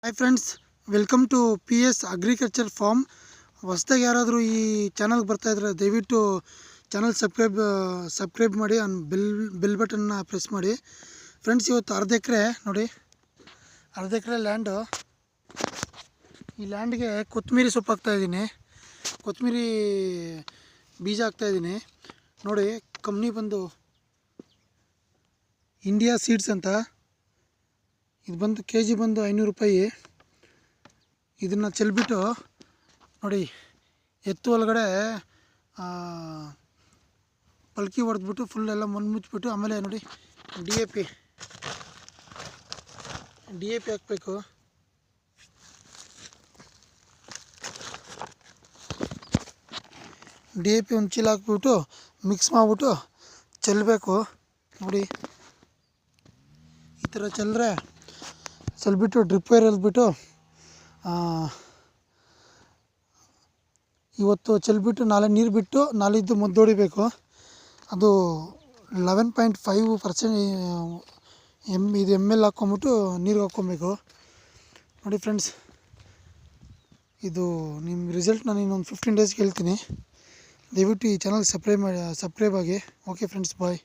Hi friends, welcome to PS agriculture farm. ಹೊಸ್ದಾಗಿ ಯಾರಾದರೂ ಈ ಚಾನಲ್ಗೆ ಬರ್ತಾಯಿದ್ರೆ ದಯವಿಟ್ಟು ಚಾನಲ್ ಸಬ್ಸ್ಕ್ರೈಬ್ ಮಾಡಿ, ಬೆಲ್ ಬಟನ್ನ ಪ್ರೆಸ್ ಮಾಡಿ. ಫ್ರೆಂಡ್ಸ್, ಇವತ್ತು ಅರ್ಧ ಎಕರೆ ನೋಡಿ, ಅರ್ಧ ಎಕರೆ ಲ್ಯಾಂಡು. ಈ ಲ್ಯಾಂಡ್ಗೆ ಕೊತ್ತಂಬರಿ ಸೊಪ್ಪು ಹಾಕ್ತಾಯಿದ್ದೀನಿ, ಕೊತ್ತಂಬರಿ ಬೀಜ ಹಾಕ್ತಾಯಿದ್ದೀನಿ. ನೋಡಿ, ಕಂಪ್ನಿ ಬಂದು ಇಂಡಿಯಾ ಸೀಡ್ಸ್ ಅಂತ. ಇದು ಬಂದು ಕೆ ಜಿ ಬಂದು 500 ರೂಪಾಯಿ. ಇದನ್ನು ಚೆಲ್ಬಿಟ್ಟು ನೋಡಿ, ಎತ್ತು ಒಳಗಡೆ ಪಲ್ಕಿ ಹೊಡೆದ್ಬಿಟ್ಟು ಫುಲ್ ಎಲ್ಲ ಮಣ್ಣು ಮುಚ್ಚಿಬಿಟ್ಟು, ಆಮೇಲೆ ನೋಡಿ ಡಿ ಎ ಪಿ ಹಾಕಬೇಕು. ಡಿ ಎ ಪಿ ಒಂದು ಚೀಲ ಹಾಕ್ಬಿಟ್ಟು ಮಿಕ್ಸ್ ಮಾಡಿಬಿಟ್ಟು ಚೆಲ್ಲಬೇಕು. ನೋಡಿ, ಈ ಥರ ಚೆಲ್ಬಿಟ್ಟು ಡ್ರಿಪ್ ವೈರ್ ಎಲ್ಬಿಟ್ಟು ಇವತ್ತು ಚೆಲ್ಬಿಟ್ಟು ನಾಳೆ ನೀರು ಬಿಟ್ಟು ನಾಳಿದ್ದು ಮದ್ದು ಹೊಡಿಬೇಕು. ಅದು 11.5% ಇದು ml ಹಾಕ್ಕೊಂಬಿಟ್ಟು ನೀರಿಗೆ ಹಾಕ್ಕೊಬೇಕು. ನೋಡಿ ಫ್ರೆಂಡ್ಸ್, ಇದು ನಿಮ್ಮ ರಿಸಲ್ಟ್ ನಾನು ಇನ್ನೊಂದು 15 ಡೇಸ್ಗೆ ಹೇಳ್ತೀನಿ. ದಯವಿಟ್ಟು ಈ ಚಾನಲ್ ಸಬ್ಸ್ಕ್ರೈಬ್ ಆಗಿ. ಓಕೆ ಫ್ರೆಂಡ್ಸ್, ಬಾಯ್.